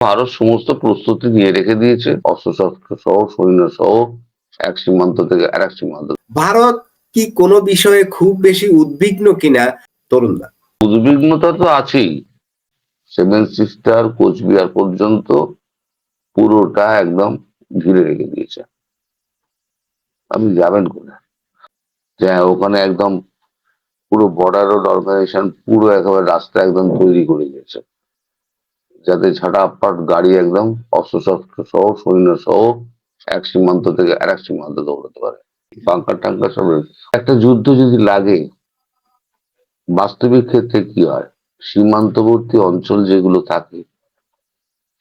ভারত সমস্ত প্রস্তুতি নিয়ে রেখে দিয়েছে, অস্ত্রশস্ত্র সহ, সৈন্য সহ, এক সীমান্ত থেকে আরেক সীমান্ত। ভারত কি কোনো বিষয়ে খুব বেশি উদ্বিগ্ন কিনা তরুণদা? উদ্বিগ্নতা তো আছেই। সেভেন সিস্টার কোচবিহার পর্যন্ত পুরোটা একদম ঘিরে রেখে দিয়েছে। আপনি যাবেন কোথায়? যে ওখানে একদম পুরো বর্ডার রোড অর্গানাইজেশন পুরো একেবারে রাস্তা একদম তৈরি করে দিয়েছে, যাতে ঝাঁটাপাট গাড়ি একদম অস্ত্রশস্ত্র সহ, সৈন্য সহ, এক সীমান্ত থেকে আরেক সীমান্ত দৌড়াতে পারে। বাংকার টাঙ্কার সব একটা যুদ্ধ যদি লাগে, বাস্তবিক ক্ষেত্রে কি হয়, সীমান্তবর্তী অঞ্চল যেগুলো থাকে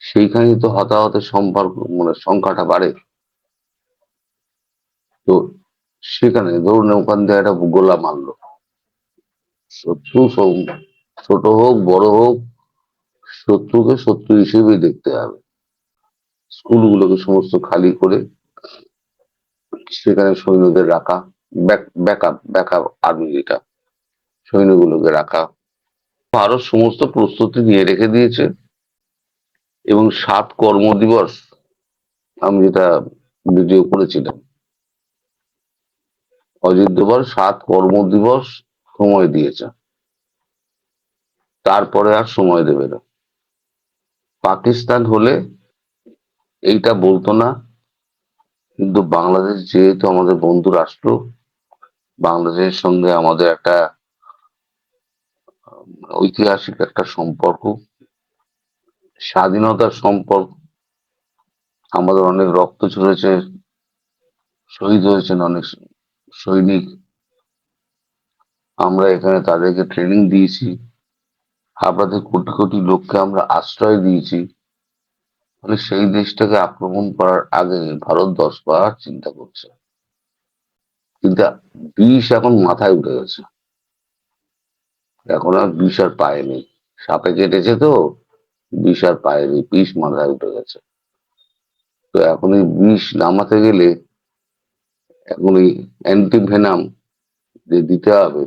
সেইখানেই তো হতাহতের সম্পর্ক মানে সংখ্যাটা বাড়ে। তো সেখানে ধরুন ওখান থেকে একটা গোলা মারলো, শত্রু ছোট হোক বড় হোক, শত্রুকে শত্রু হিসেবেই দেখতে হবে। স্কুলগুলোকে সমস্ত খালি করে সেখানে সৈন্যদের রাখা, ব্যাকআপ আর্মি, যেটা সৈন্যগুলোকে রাখা। ভারত সমস্ত প্রস্তুতি নিয়ে রেখে দিয়েছে এবং 7 কর্মদিবস, আমি যেটা ভিডিও করেছিলাম, অজিত দোভাল 7 কর্মদিবস সময় দিয়েছে, তারপরে আর সময় দেবে না। পাকিস্তান হলে এইটা বলতো না, কিন্তু বাংলাদেশ যেহেতু আমাদের বন্ধু রাষ্ট্র, বাংলাদেশের সঙ্গে আমাদের একটা ঐতিহাসিক একটা সম্পর্ক, স্বাধীনতার সম্পর্ক, আমাদের অনেক রক্ত ঝরেছে, শহীদ হয়েছেন অনেক সৈনিক, আমরা এখানে তাদেরকে ট্রেনিং দিয়েছি, আপনাদের কোটি কোটি লোককে আমরা আশ্রয় দিয়েছি। মানে সেই দেশটাকে আক্রমণ করার আগে ভারত 10 বার চিন্তা করছে, কিন্তু বিষ এখন মাথায় উঠে গেছে, এখন আর বিষ আর পায়নি, সাপে কেটেছে তো বিষ আর পায়নি, বিষ মাথায় উঠে গেছে। তো এখন এই বিষ নামাতে গেলে এখন এই অ্যান্টিভেনাম যে দিতে হবে,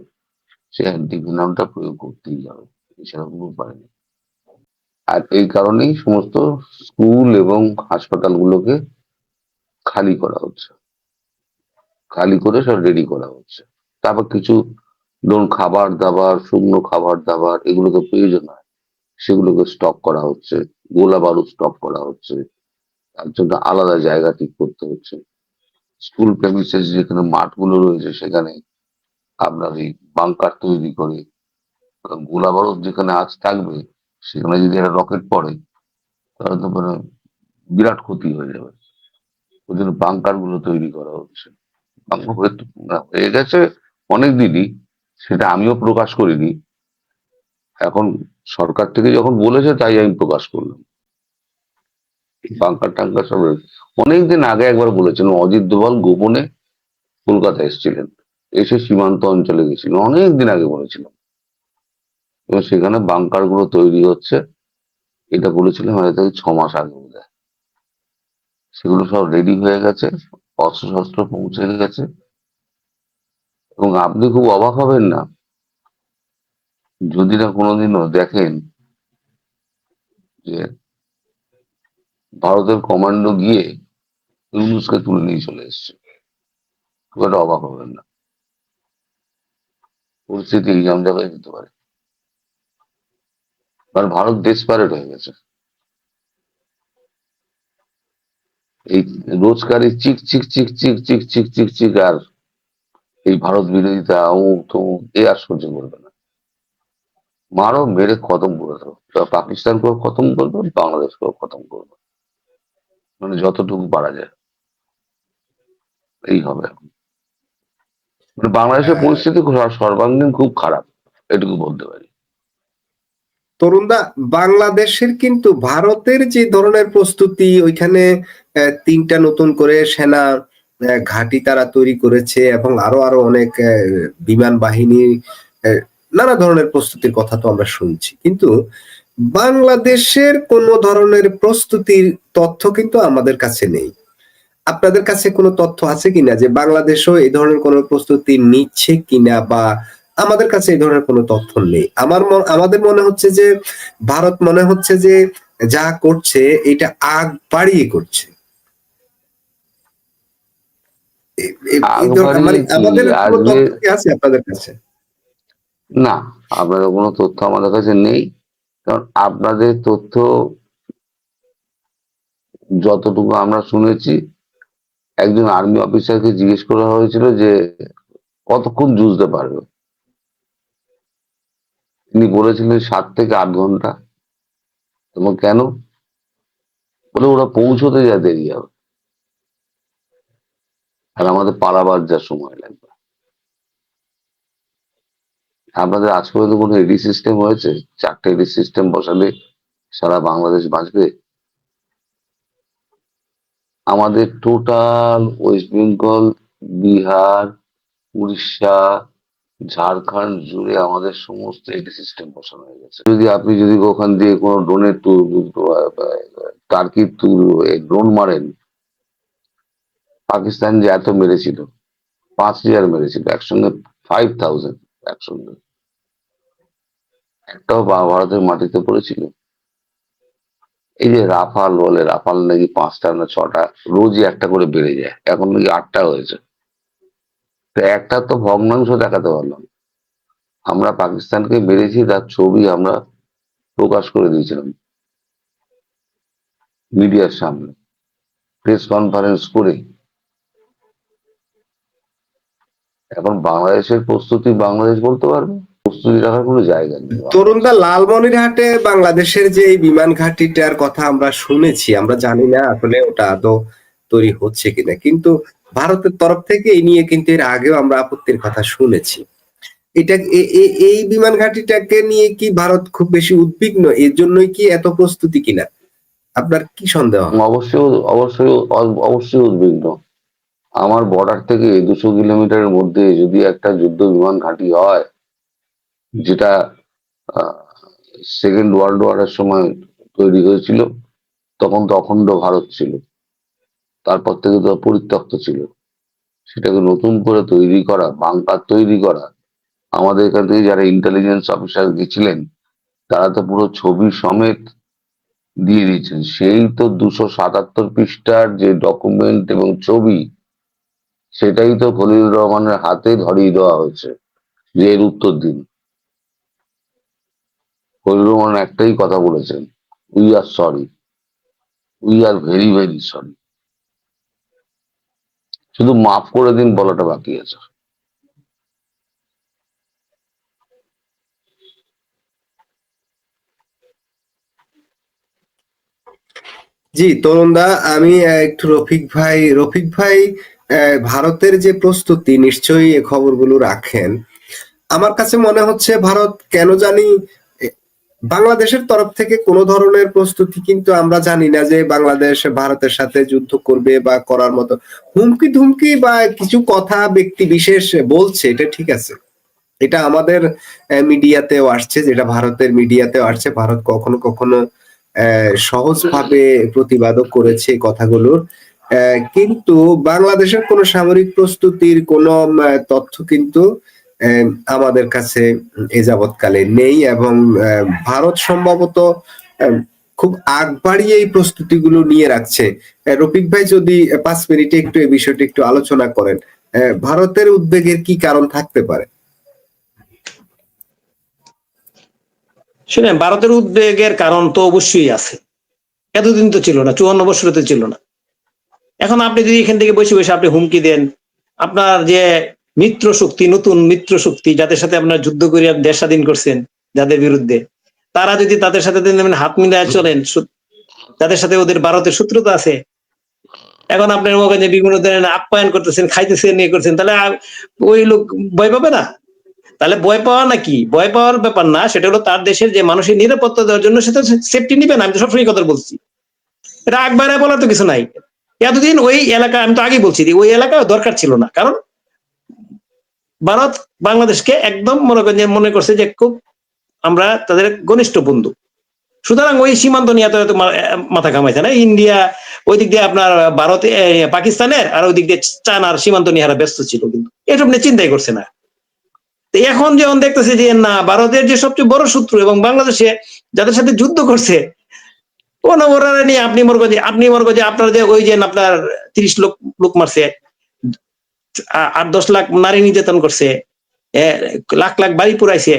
সে অ্যান্টিভেনামটা প্রয়োগ করতেই হবে, এছাড়া কোনো উপায় নেই। আর এই কারণেই সমস্ত স্কুল এবং হাসপাতালগুলোকে খালি করা হচ্ছে, খালি করে সব রেডি করা হচ্ছে। তারপর কিছু ধরুন খাবার দাবার, শুকনো খাবার দাবার, এগুলো তো প্রয়োজন হয়, সেগুলোকে স্টক করা হচ্ছে, গোলা বারুদ স্টক করা হচ্ছে, তার জন্য আলাদা জায়গা ঠিক করতে হচ্ছে। স্কুল প্রেমিসেস যেখানে মাঠগুলো রয়েছে সেখানে আপনার এই বাংকার তৈরি করে, গোলা বারুদ যেখানে আজ থাকবে সেখানে যদি একটা রকেট পড়ে তাহলে তো মানে বিরাট ক্ষতি হয়ে যাবে। ওই জন্য বাংকার গুলো তৈরি করা হচ্ছে। বাংকার হয়ে গেছে অনেকদিনই, সেটা আমিও প্রকাশ করিনি, এখন সরকার থেকে যখন বলেছে তাই আমি প্রকাশ করলাম। বাংকার টাঙ্কার সব অনেকদিন আগে একবার বলেছেন, অজিত দোভাল গোপনে কলকাতা এসেছিলেন, এসে সীমান্ত অঞ্চলে গেছিলেন, অনেকদিন আগে বলেছিলাম। এবং সেখানে বাংকার গুলো তৈরি হচ্ছে, এটা বলেছিলাম হয়তো 6 মাস আগে বোধহয়। সেগুলো সব রেডি হয়ে গেছে, অস্ত্র শস্ত্র পৌঁছে গেছে। এবং আপনি খুব অবাক হবেন না যদি না কোনোদিনও দেখেন যে ভারতের কমান্ডো গিয়ে ইউনূসকে তুলে নিয়ে চলে এসছে। খুব একটা অবাক হবেন না, পরিস্থিতি এই জায়গায় যেতে পারে, কারণ ভারত ডেসপারেট হয়ে গেছে। এই রোজকারই চিক চিক চিক চিক চিক চিক চিক চিক আর এই ভারত বিরোধিতা অমুক তমুক এ আর সহ্য করবে না, মারো মেরে খতম করে দেবো, পাকিস্তানকেও খতম করবে, বাংলাদেশকেও খতম করবে, মানে যতটুকু পারা যায় এই হবে এখন। মানে বাংলাদেশের পরিস্থিতি সর্বাঙ্গীন খুব খারাপ, এটুকু বলতে পারি। তরুণদা, বাংলাদেশের কিন্তু ভারতের যে ধরনের প্রস্তুতি, ওইখানে 3টা নতুন করে সেনা ঘাঁটি তারা তৈরি করেছে এবং আরো আরো অনেক বিমান বাহিনী, নানা ধরনের প্রস্তুতির কথা তো আমরা শুনছি, কিন্তু বাংলাদেশের কোন ধরনের প্রস্তুতির তথ্য কিন্তু আমাদের কাছে নেই। আপনাদের কাছে কোনো তথ্য আছে কিনা যে বাংলাদেশও এই ধরনের কোনো প্রস্তুতি নিচ্ছে কিনা, বা আমাদের কাছে এই ধরনের কোনো তথ্য নেই। আমাদের মনে হচ্ছে যে ভারত মনে হচ্ছে যে যা করছে এটা আগ বাড়িয়ে করছে। আগ মানে বাড়িয়ে কি আমাদের কোনো আসবে? তথ্য কি আছে আপনাদের কাছে? না, আপনাদের কোনো তথ্য আমাদের কাছে নেই। কারণ আপনাদের তথ্য যতটুকু আমরা শুনেছি, একজন আর্মি অফিসারকে জিজ্ঞেস করা হয়েছিল যে কতক্ষণ যুঝতে পারবে, তিনি বলেছিলেন 7 থেকে 8 ঘন্টা। এবং কেন? বলে ওরা পৌঁছতে যা দেরি হবে, আর আমাদের পালাবার যা সময় লাগবে। আপনাদের আজ পর্যন্ত কোনো এডি সিস্টেম হয়েছে? 4টে এডি সিস্টেম বসালে সারা বাংলাদেশ বাঁচবে? আমাদের টোটাল ওয়েস্ট বেঙ্গল, বিহার, উড়িষ্যা, ঝাড়খণ্ড জুড়ে আমাদের সমস্ত এডি সিস্টেম বসানো হয়ে গেছে। আপনি যদি ওখান দিয়ে কোনো ড্রোনের টার্কির ড্রোন মারেন, পাকিস্তান যে এত মেরেছিল, 5,000 মেরেছিল একসঙ্গে, 5,000 একসঙ্গে, একটাও ভারতের মাটিতে পড়েছিল? এই যে রাফাল বলে, রাফাল নাকি 5টা না 6টা, রোজই একটা করে বেড়ে যায়, এখন নাকি 8টা হয়েছে। তো একটা তো ভগ্নাংশ দেখাতে পারলাম। আমরা পাকিস্তানকে মেরেছি, তার ছবি আমরা প্রকাশ করে দিয়েছিলাম মিডিয়ার সামনে, প্রেস কনফারেন্স করে। এখন বাংলাদেশের প্রস্তুতি বাংলাদেশ বলতে পারবে, প্রস্তুতি রাখার কোনো জায়গা নেই বাংলাদেশ। তরুণদা, লালমনিরহাটে বাংলাদেশের যে এই বিমান ঘাঁটিটার কথা আমরা শুনেছি, আমরা জানি না আসলে ওটা আদৌ তৈরি হচ্ছে কিনা, কিন্তু ভারতের তরফ থেকে এই নিয়ে কিন্তু এর আগেও আমরা আপত্তির কথা শুনেছি। এটা এই বিমান ঘাঁটিটাকে নিয়ে কি ভারত খুব বেশি উদ্বিগ্ন? এর জন্যই কি এত প্রস্তুতি কিনা? আপনার কি সন্দেহ হয়? অবশ্যই, অবশ্যই, অবশ্যই উদ্বিগ্ন। আমার বর্ডার থেকে 200 কিলোমিটারের মধ্যে যদি একটা যুদ্ধ বিমান ঘাঁটি হয়, যেটা সেকেন্ড ওয়ার্ল্ড ওয়ারের সময় তৈরি হয়েছিল, তখন তো অখণ্ড ভারত ছিল, তারপর থেকে তো পরিত্যক্ত ছিল, সেটাকে নতুন করে তৈরি করা, বাংকার তৈরি করা, আমাদের এখান থেকে যারা ইন্টেলিজেন্স অফিসার গেছিলেন, তারা তো পুরো ছবি সমেত দিয়ে দিয়েছেন। সেই তো 277 পৃষ্ঠার যে ডকুমেন্ট এবং ছবি, সেটাই তো খলিলুর রহমানের হাতে ধরিয়ে দেওয়া হয়েছে যে এর উত্তর দিন। খলিলুর রহমান একটাই কথা বলেছেন, we are sorry, we are very very sorry. শুধু মাফ করে দিন বলাটা বাকি আছে। জি তরুণদা, আমি একটু রফিক ভাই ভারতের যে প্রস্তুতি, নিশ্চয়ই এই খবরগুলো রাখেন। আমার কাছে মনে হচ্ছে ভারত কেন জানি এ, বাংলাদেশের তরফ থেকে কোনো ধরনের প্রস্তুতি কিন্তু আমরা জানি না যে বাংলাদেশ ভারতের সাথে যুদ্ধ করবে বা করার মতো হুমকি ধুমকি বা কিছু কথা ব্যক্তি বিশেষ বলছে, এটা ঠিক আছে। এটা আমাদের মিডিয়াতেও আসছে, যেটা ভারতের মিডিয়াতেও আসছে। ভারত কখনো কখনো সহজভাবে প্রতিবাদও করেছে এই কথাগুলোর। কিন্তু বাংলাদেশের কোনো সামরিক প্রস্তুতির কোনো তথ্য কিন্তু আহ, আমাদের কাছে এ যাবৎকালে নেই, এবং ভারত সম্ভবত আহ, খুব আগ বাড়িয়ে এই প্রস্তুতিগুলো নিয়ে রাখছে। রফিক ভাই, যদি 5 মিনিটে একটু এই বিষয়টি একটু আলোচনা করেন, ভারতের উদ্বেগের কি কারণ থাকতে পারে? শুনেন, ভারতের উদ্বেগের কারণ তো অবশ্যই আছে। এতদিন তো ছিল না, 54 বছরে তো ছিল না। এখন আপনি যদি এখান থেকে বসে বসে আপনি হুমকি দেন, আপনার যে মিত্র শক্তি, নতুন মিত্র শক্তি, যাদের সাথে আপনার যুদ্ধ করে দেশ স্বাধীন করছেন, যাদের বিরুদ্ধে, তারা যদি তাদের সাথে হাত মিলায় চলেন, যাদের সাথে ওদের ভারতের শত্রুতা আছে, এখন আপনার ওখানে বিভিন্ন ধরনের আপ্যায়ন করতেছেন, খাইতেছেন, ইয়ে করছেন, তাহলে ওই লোক ভয় পাবে না? তাহলে ভয় পাওয়া নাকি, ভয় পাওয়ার ব্যাপার না, সেটা হলো তার দেশের যে মানুষের নিরাপত্তা দেওয়ার জন্য সেটা সেফটি নিবে না। আমি তো সবসময় কথা বলছি, এটা আগ বাড়ায় বলার তো কিছু নাই। এতদিন ওই এলাকা, আমি তো আগেই বলছি, ওই এলাকা দরকার ছিল না, কারণ ভারত বাংলাদেশকে একদম মনে করছে যে খুব আমরা তাদের ঘনিষ্ঠ বন্ধু। সুতরাং ওই সীমান্ত নিয়ে এত মাথা ঘামাইছে না। ইন্ডিয়া ওই দিক দিয়ে আপনার ভারতে, পাকিস্তানের, আর ওই দিক দিয়ে চায়নার সীমান্ত নিয়ে হারা ব্যস্ত ছিল, কিন্তু এসব নিয়ে চিন্তাই করছে না। এখন যখন দেখতেছে যে না, ভারতের যে সবচেয়ে বড় শত্রু এবং বাংলাদেশে যাদের সাথে যুদ্ধ করছে, অনবরত নিয়ে আপনি মনে করেন যে আপনার যে ওই যে আপনার 30 লোক মারছে, 8-10 লাখ নারী নির্যাতন করছে, লাখ লাখ বাড়ি পুরাইছে,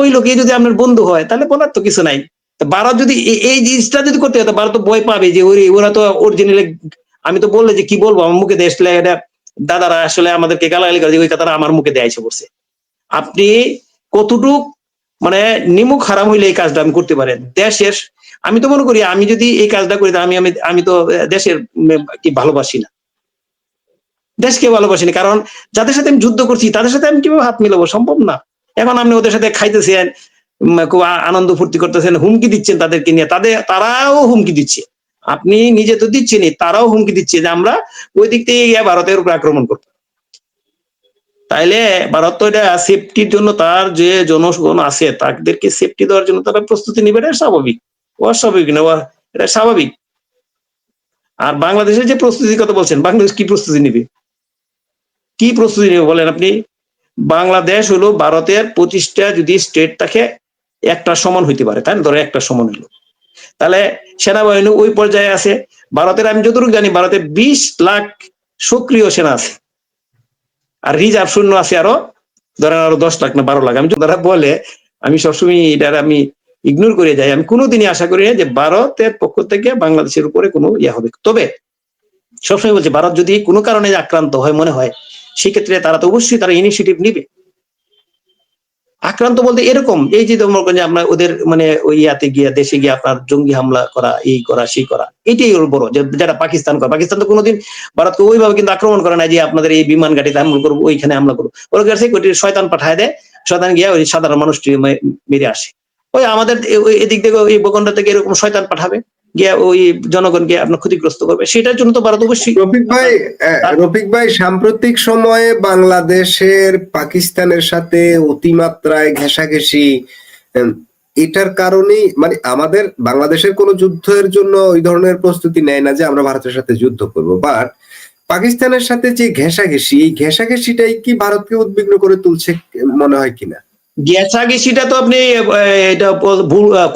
ওই লোকে যদি আপনার বন্ধু হয় তাহলে বলার তো কিছু নাই। ভারত যদি এই জিনিসটা যদি করতে হয়, ভারত তো ভয় পাবে যে ওরা তো অরিজিনালি, আমি তো বললে যে কি বলবো, আমার মুখে দেশ এটা দাদারা আসলে আমাদেরকে গালাগালি করে, ওই কথাটা আমার মুখে দেয়াইছে বলছে। আপনি কতটুক মানে নিমুখ হারাম হইলে এই কাজটা আমি করতে পারেন দেশের। আমি তো মনে করি আমি যদি এই কাজটা করি, আমি আমি আমি তো দেশের কি ভালোবাসি না, দেশকে ভালোবাসি না। কারণ যাদের সাথে আমি যুদ্ধ করছি তাদের সাথে আমি কিভাবে হাত মিলাবো, সম্ভব না। এখন আপনি ওদের সাথে খাইতেছেন, খুব আনন্দ ফুর্তি করতেছেন, হুমকি দিচ্ছেন তাদেরকে নিয়ে, তারাও হুমকি দিচ্ছে। আপনি নিজে তো দিচ্ছেনই, তারাও হুমকি দিচ্ছে যে আমরা ওই দিক থেকে গিয়ে ভারতের উপর আক্রমণ করবো। তাইলে ভারত তো এটা সেফটির জন্য, তার যে জনগণ আছে তাদেরকে সেফটি দেওয়ার জন্য তারা প্রস্তুতি নিবে, এটা স্বাভাবিক। অস্বাভাবিক না, এটা স্বাভাবিক। আর বাংলাদেশের যে প্রস্তুতির কথা বলছেন, বাংলাদেশ কি প্রস্তুতি নিবে, কি প্রস্তুতি নেবে বলেন আপনি? বাংলাদেশ হলো ভারতের 25টা যদি স্টেট থাকে একটা সমান হইতে পারে, তাই না? ধরো একটা সমান হলো, তাহলে সেনাবাহিনী ওই পর্যায়ে আছে। ভারতের আমি যতটুকু জানি ভারতে 20 লাখ সক্রিয় সেনা আছে, আর রিজার্ভ সৈন্য আছে আরো ধরেন আরো 10 লাখ না 12 লাখ। আমি তারা বলে আমি সবসময় এটার আমি ইগনোর করে যাই। আমি কোনোদিনই আশা করি না যে ভারতের পক্ষ থেকে বাংলাদেশের উপরে কোনো ইয়ে হবে। তবে সবসময় বলছে ভারত যদি কোনো কারণে আক্রান্ত হয় মনে হয়, সেক্ষেত্রে তারা তো অবশ্যই তারা ইনিশিয়েটিভ নিবে। আক্রান্ত বলতে এরকম, এই যে আপনার ওদের মানে ওই ইয়াতে গিয়া দেশে গিয়ে আপনার জঙ্গি হামলা করা, এই করা সেই করা, এটাই ওর বড়। যেটা পাকিস্তান করে, পাকিস্তান তো কোনোদিন ভারতকে ওইভাবে কিন্তু আক্রমণ করে না যে আপনাদের এই বিমান ঘাটিতে হামলা করবো, ওইখানে হামলা করবো। ওর কাছে শয়তান পাঠায় দেয়, শয়তান গিয়া ওই সাধারণ মানুষটি মেরে আসে। ওই আমাদের এদিক থেকে ওই ভূখণ্ড থেকে এরকম শয়তান পাঠাবে, গিয়া ওই জনগণকে আপনার ক্ষতিগ্রস্ত করবে। সেটার জন্য তো ভারত অবশ্যই। রফিক ভাই, সাম্প্রতিক সময়ে বাংলাদেশের পাকিস্তানের সাথে অতিমাত্রায় ঘেঁষাঘেঁষি, এটার কারণেই মানে আমাদের বাংলাদেশের কোনো যুদ্ধের জন্য ওই ধরনের প্রস্তুতি নেয় না যে আমরা ভারতের সাথে যুদ্ধ করব, বাট পাকিস্তানের সাথে যে ঘেঁষাঘেঁষি, এই ঘেঁষাঘেঁষিটাই কি ভারতকে উদ্বিগ্ন করে তুলছে মনে হয় কিনা? ঘেঁষাঘেঁষিটা তো আপনি এটা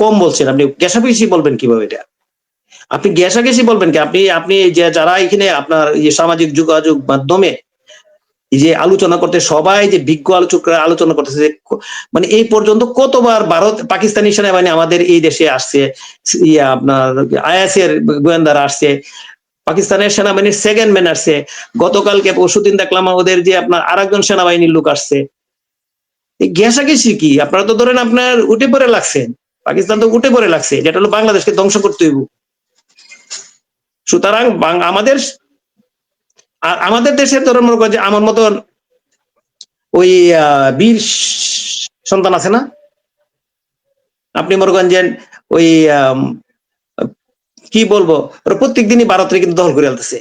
কম বলছেন। আপনি ঘেঁষাঘেঁষি বলবেন কিভাবে? এটা আপনি ঘেঁষাঘেঁষি বলবেন কি? আপনি যে যারা এখানে আপনার সামাজিক যোগাযোগ মাধ্যমে এই যে আলোচনা করতে, সবাই যে বিজ্ঞ আলোচকরা আলোচনা করতেছে, মানে এই পর্যন্ত কতবার ভারত পাকিস্তানি সেনাবাহিনী আমাদের এই দেশে আসছে, আপনার আইএস এর গোয়েন্দারা আসছে, পাকিস্তানের সেনাবাহিনীর সেকেন্ড ম্যান আসছে, গতকালকে পরশুদিন দেখলাম ওদের যে আপনার আরেকজন সেনাবাহিনীর লোক আসছে। এই ঘেঁষাঘেঁষি কি? আপনারা তো ধরেন আপনার উঠে পড়ে লাগছেন, পাকিস্তান তো উঠে পড়ে লাগছে, যেটা হলো বাংলাদেশকে ধ্বংস করতে হইব। সুতরাং আমাদের দেশের ধরেন মনে করেন যে আমার মতন ওই বীর সন্তান আছে না, আপনি মনে করেন যে ওই কি বলবো, প্রত্যেক দিনই ভারতের কিন্তু দখল করে আলতেছে,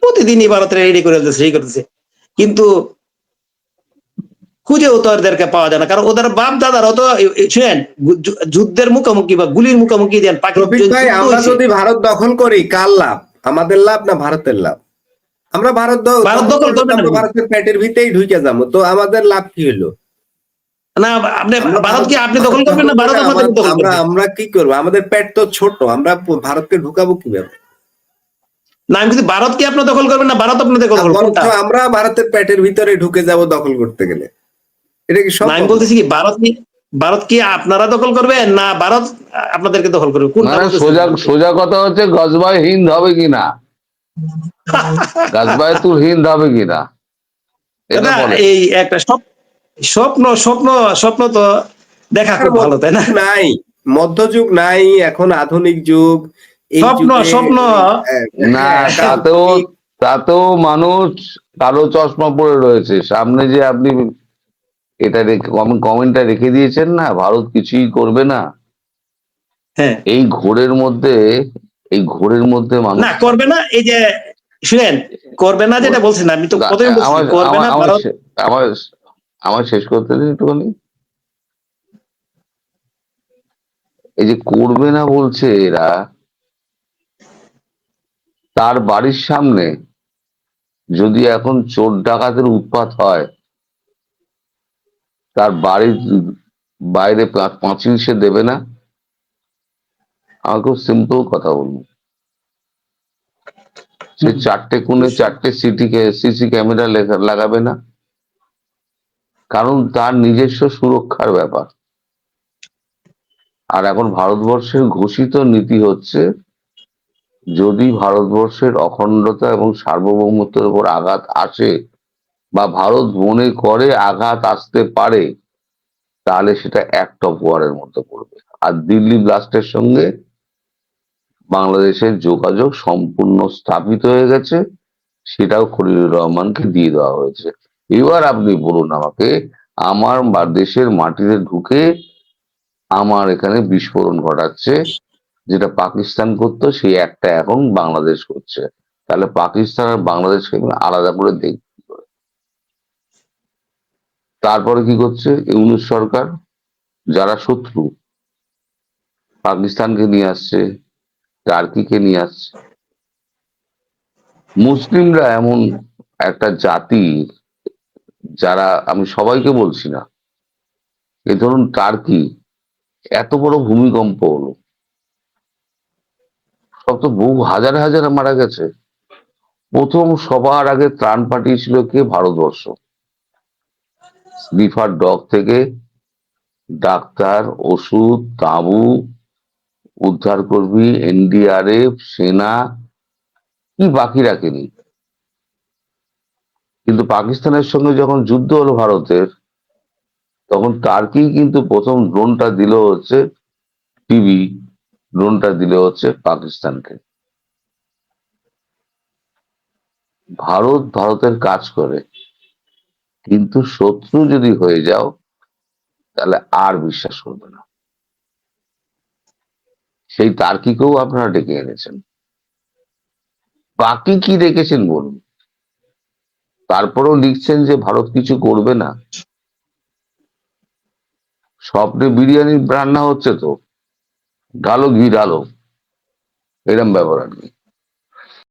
প্রতিদিনই ভারতের রেডি করে আলতেছে, এই করতেছে, কিন্তু খুঁজেও তো ওদেরকে পাওয়া যায় না। কারণ ওদের বাপ দাদারাও তো শুনেন যুদ্ধের মুখোমুখি বা গুলির মুখোমুখি দেন। আমরা যদি ভারত দখল করি, কার লাভ? আমাদের লাভ না ভারতের লাভ? আমরা ভারত দখল করবো, আমরা ভারতের পেটের ভিতরেই ঢুকে যাবো, তো আমাদের লাভ কি হলো? না, আপনি ভারতকে আপনি দখল করবেন না ভারত আমাদের দখল করবে? আমরা কি করবো? আমাদের পেট তো ছোট, আমরা ভারতকে ঢুকাবো কিভাবে? না, আমি কিন্তু ভারতকে আপনি দখল করবেন না ভারত আপনাদের দখল করবে? আমরা ভারতের পেটের ভিতরে ঢুকে যাব দখল করতে গেলে, এটা কি সম্ভব? আমি বলতেছি কি, ভারত কি আপনারা দখল করবেন না ভারত আপনাদেরকে দখল করবে? সোজা কথা হচ্ছে গজবাই হিন্দ হবে কিনা, গজবাই তুর হিন্দ হবে কিনা, এই একটা স্বপ্ন স্বপ্ন স্বপ্ন তো দেখা খুব ভালো, তাই না? নাই, মধ্যযুগ নাই, এখন আধুনিক যুগ। স্বপ্ন না, তাতেও মানুষ কালো চশমা পরে রয়েছে সামনে, যে আপনি এটা কমেন্টটা রেখে দিয়েছেন না, ভারত কিছুই করবে না। হ্যাঁ, এই ঘোরের মধ্যে মানুষ না করবে না। এই যে শুনেন, করবে না যেটা বলছেন, আমি তো প্রথমে বলছি করবে না ভারত। আমার শেষ করতে দিন একটুখানি। এই যে করবে না বলছে এরা, তার বাড়ির সামনে যদি এখন চোর ডাকাতের উৎপাত হয়, তার বাড়ির বাইরে পাঁচিল সে দেবে না? আমাকে সিম্পল কথা বলুন, সে 4টে কোণে 4টে সিসি ক্যামেরা লাগাবে না? কারণ তার নিজস্ব সুরক্ষার ব্যাপার। আর এখন ভারতবর্ষের ঘোষিত নীতি হচ্ছে, যদি ভারতবর্ষের অখণ্ডতা এবং সার্বভৌমত্বের উপর আঘাত আসে বা ভারত মনে করে আঘাত আসতে পারে, তাহলে সেটা অ্যাক্ট অফ ওয়ারের মধ্যে পড়বে। আর দিল্লি ব্লাস্টের সঙ্গে বাংলাদেশের যোগাযোগ সম্পূর্ণ স্থাপিত হয়ে গেছে, সেটাও খলিলুর রহমানকে দিয়ে দেওয়া হয়েছে। এবার আপনি বলুন আমাকে, আমার দেশের মাটিতে ঢুকে আমার এখানে বিস্ফোরণ ঘটাচ্ছে, যেটা পাকিস্তান করতো সেই একটা এখন বাংলাদেশ করছে, তাহলে পাকিস্তান আর বাংলাদেশকে আমি আলাদা করে দেখব কি করে? তারপরে কি করছে ইউনূস সরকার? যারা শত্রু, পাকিস্তানকে নিয়ে আসছে, টার্কিকে নিয়ে আসছে। মুসলিমরা এমন একটা জাতি, যারা, আমি সবাইকে বলছি না, এই ধরুন টার্কি, এত বড় ভূমিকম্প হলো, সব তো বহু হাজার হাজার মারা গেছে। প্রথম সবার আগে ত্রাণ পাঠিয়েছিল কে? ভারতবর্ষ। স্নিফার ডগ থেকে ডাক্তার, ওষুধ, তাঁবু, উদ্ধারকর্মী, এনডিআরএফ, সেনা, কি বাকি রাখেনি। কিন্তু পাকিস্তানের সঙ্গে যখন যুদ্ধ হলো ভারতের, তখন টার্কি কিন্তু প্রথম ড্রোনটা দিল হচ্ছে, টিভি ড্রোনটা দিল হচ্ছে পাকিস্তানকে। ভারতের কাজ করে, কিন্তু শত্রু যদি হয়ে যাও তাহলে আর বিশ্বাস করবে না। সেই টার্কিকেও আপনারা ডেকে এনেছেন, বাকি কি রেখেছেন বলুন? তারপরেও লিখছেন যে ভারত কিছু করবে না। স্বপ্নে বিরিয়ানি রান্না হচ্ছে তো, ঢালো ঘি ঢালো, এরম ব্যাপার আর কি।